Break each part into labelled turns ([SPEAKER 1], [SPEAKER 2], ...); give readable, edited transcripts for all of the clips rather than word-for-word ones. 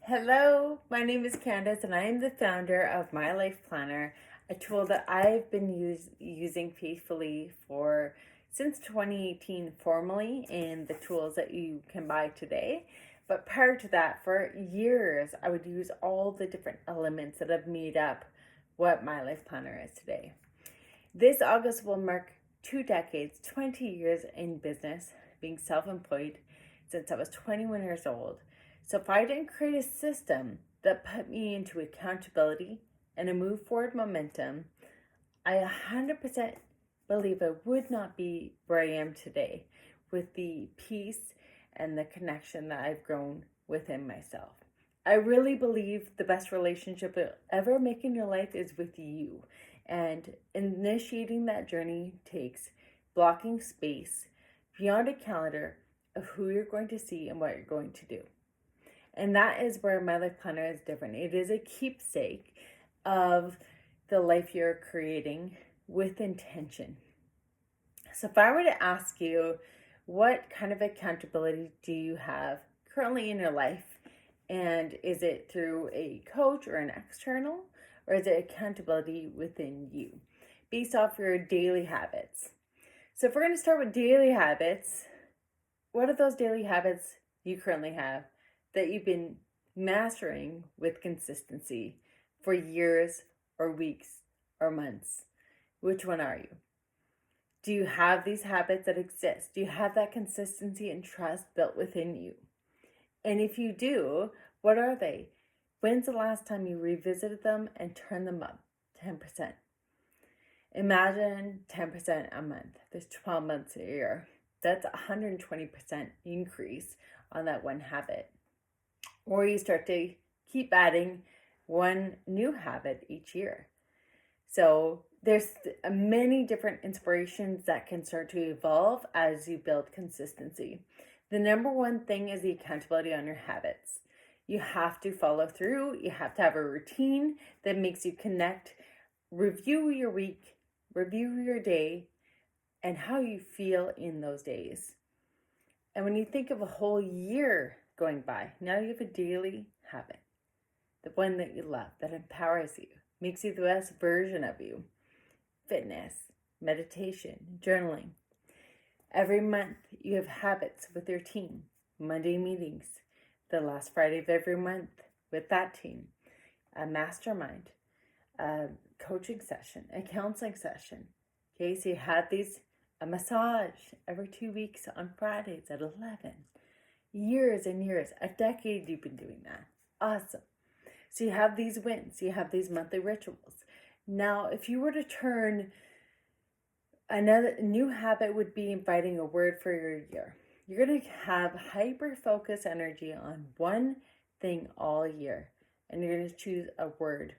[SPEAKER 1] Hello, my name is Candace and I am the founder of My Life Planner, a tool that I've been using faithfully for since 2018 formally in the tools that you can buy today. But prior to that, for years, I would use all the different elements that have made up what My Life Planner is today. This August will mark 2 decades, 20 years in business, being self-employed since I was 21 years old. So if I didn't create a system that put me into accountability and a move forward momentum, I 100% believe I would not be where I am today with the peace and the connection that I've grown within myself. I really believe the best relationship you'll ever make in your life is with you. And initiating that journey takes blocking space beyond a calendar of who you're going to see and what you're going to do. And that is where My Life Planner is different. It is a keepsake of the life you're creating with intention. So if I were to ask you, what kind of accountability do you have currently in your life? And is it through a coach or an external? Or is it accountability within you based off your daily habits? So if we're going to start with daily habits, what are those daily habits you currently have that you've been mastering with consistency for years or weeks or months? Which one are you? Do you have these habits that exist? Do you have that consistency and trust built within you? And if you do, what are they? When's the last time you revisited them and turned them up 10%? Imagine 10% a month. There's 12 months a year. That's 120% increase on that one habit. Or you start to keep adding one new habit each year. So there's many different inspirations that can start to evolve as you build consistency. The number one thing is the accountability on your habits. You have to follow through. You have to have a routine that makes you connect, review your week, review your day, and how you feel in those days. And when you think of a whole year going by, now you have a daily habit, the one that you love, that empowers you, makes you the best version of you. Fitness, meditation, journaling. Every month you have habits with your team, Monday meetings, the last Friday of every month with that team, a mastermind, a coaching session, a counseling session. Okay, so you have these, a massage every 2 weeks on Fridays at 11. Years and years, a decade you've been doing that. Awesome. So you have these wins, you have these monthly rituals. Now, if you were to turn, another new habit would be inviting a word for your year. You're going to have hyper-focused energy on one thing all year, and you're going to choose a word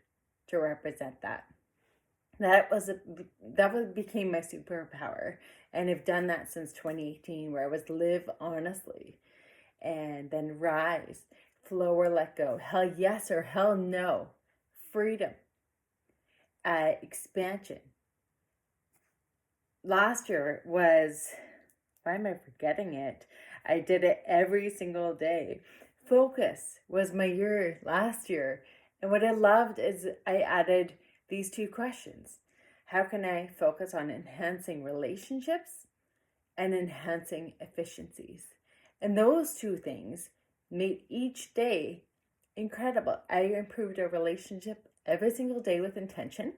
[SPEAKER 1] to represent that. That became my superpower, and I've done that since 2018, where I was live honestly, and then rise, flow or let go, hell yes or hell no, freedom, expansion. Last year was, why am I forgetting it? I did it every single day. Focus was my year last year. And what I loved is I added these two questions. How can I focus on enhancing relationships and enhancing efficiencies? And those two things made each day incredible. I improved a relationship every single day with intention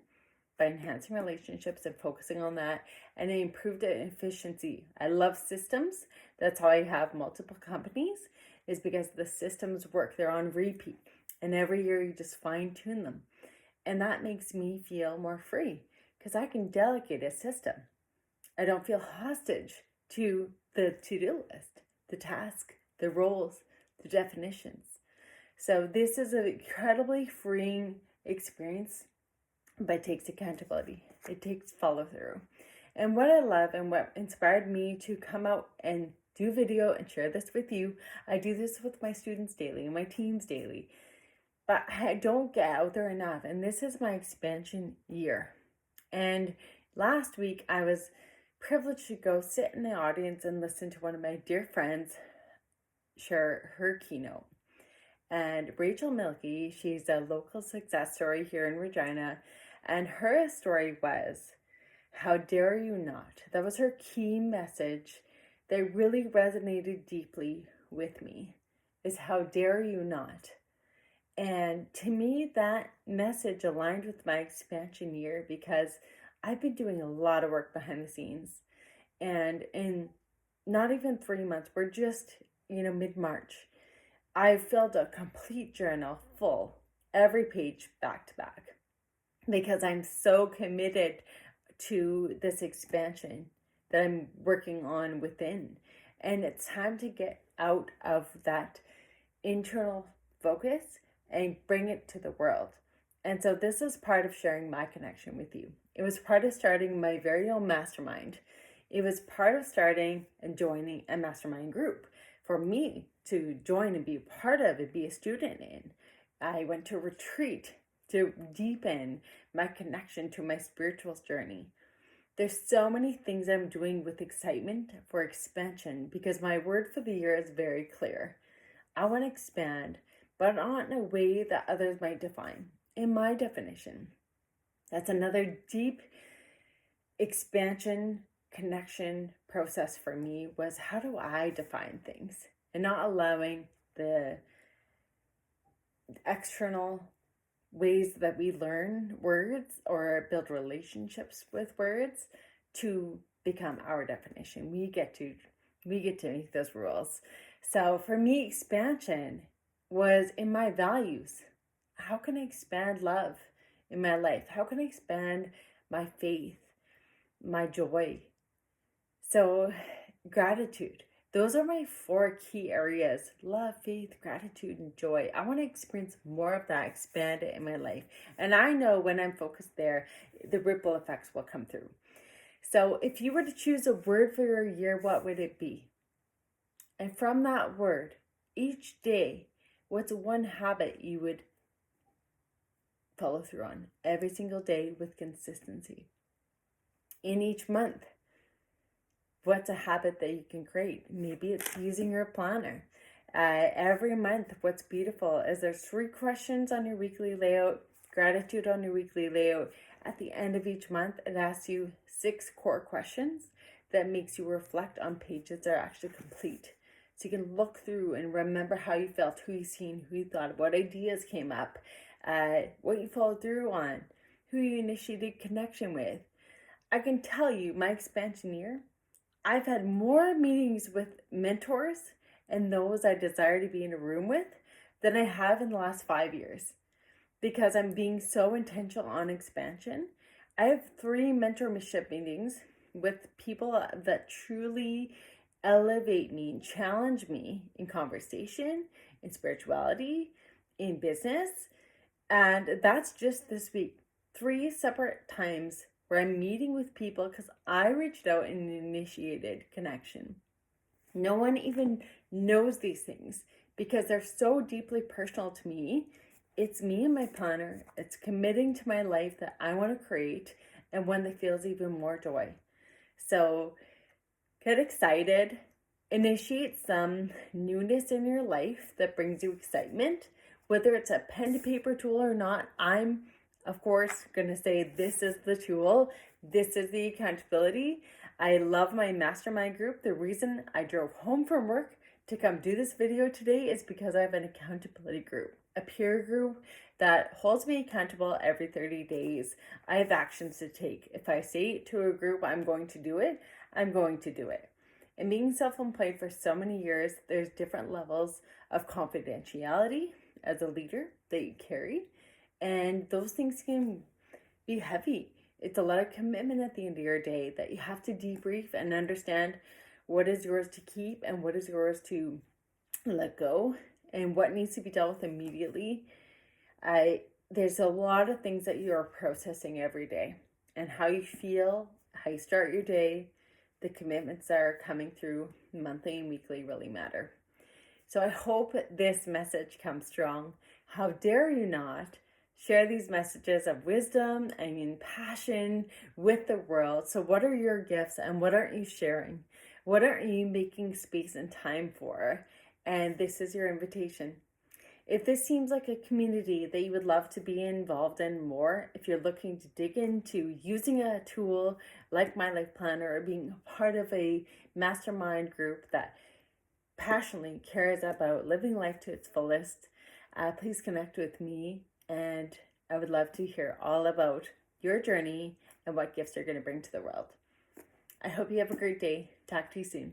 [SPEAKER 1] by enhancing relationships and focusing on that, and I improved it in efficiency. I love systems. That's how I have multiple companies, is because the systems work. They're on repeat, and every year you just fine tune them, and that makes me feel more free because I can delegate a system. I don't feel hostage to the to-do list, the task, the roles, the definitions. So this is an incredibly freeing experience, but it takes accountability. It takes follow through. And what I love and what inspired me to come out and do video and share this with you, I do this with my students daily and my teams daily, but I don't get out there enough. And this is my expansion year. And last week I was privileged to go sit in the audience and listen to one of my dear friends share her keynote. And Rachel Milky, she's a local success story here in Regina. And her story was, how dare you not? That was her key message that really resonated deeply with me, is how dare you not? And to me, that message aligned with my expansion year because I've been doing a lot of work behind the scenes. And in not even 3 months, we're just, mid-March. I filled a complete journal full, every page back to back, because I'm so committed to this expansion that I'm working on within. And it's time to get out of that internal focus and bring it to the world. And so this is part of sharing my connection with you. It was part of starting my very own mastermind. It was part of starting and joining a mastermind group for me to join and be a part of and be a student in. I went to a retreat to deepen my connection to my spiritual journey. There's so many things I'm doing with excitement for expansion because my word for the year is very clear. I want to expand, but not in a way that others might define. In my definition, that's another deep expansion connection process for me, was how do I define things and not allowing the external ways that we learn words or build relationships with words to become our definition. We get to make those rules. So for me, expansion was in my values. How can I expand love in my life? How can I expand my faith, my joy? So gratitude. Those are my 4 key areas: love, faith, gratitude, and joy. I want to experience more of that, expand it in my life. And I know when I'm focused there, the ripple effects will come through. So if you were to choose a word for your year, what would it be? And from that word, each day, what's one habit you would follow through on every single day with consistency? In each month, what's a habit that you can create? Maybe it's using your planner. Every month, what's beautiful is there's 3 questions on your weekly layout, gratitude on your weekly layout. At the end of each month, it asks you 6 core questions that makes you reflect on pages that are actually complete. So you can look through and remember how you felt, who you seen, who you thought, what ideas came up, what you followed through on, who you initiated connection with. I can tell you, my expansion year, I've had more meetings with mentors and those I desire to be in a room with than I have in the last 5 years, because I'm being so intentional on expansion. I have 3 mentorship meetings with people that truly elevate me and challenge me in conversation, in spirituality, in business. And that's just this week. 3 separate times where I'm meeting with people because I reached out and initiated connection. No one even knows these things because they're so deeply personal to me. It's me and my planner. It's committing to my life that I want to create and one that feels even more joy. So get excited. Initiate some newness in your life that brings you excitement. Whether it's a pen to paper tool or not, I'm of course going to say this is the tool. This is the accountability. I love my mastermind group. The reason I drove home from work to come do this video today is because I have an accountability group, a peer group that holds me accountable every 30 days. I have actions to take. If I say to a group I'm going to do it, I'm going to do it. And being self-employed for so many years, there's different levels of confidentiality as a leader that you carry. And those things can be heavy. It's a lot of commitment at the end of your day that you have to debrief and understand what is yours to keep and what is yours to let go and what needs to be dealt with immediately. There's a lot of things that you are processing every day, and how you feel, how you start your day, the commitments that are coming through monthly and weekly really matter. So I hope this message comes strong. How dare you not share these messages of wisdom and passion with the world? So what are your gifts and what aren't you sharing? What aren't you making space and time for? And this is your invitation. If this seems like a community that you would love to be involved in more, if you're looking to dig into using a tool like My Life Planner or being part of a mastermind group that passionately cares about living life to its fullest, please connect with me, and I would love to hear all about your journey and what gifts you're going to bring to the world. I hope you have a great day. Talk to you soon.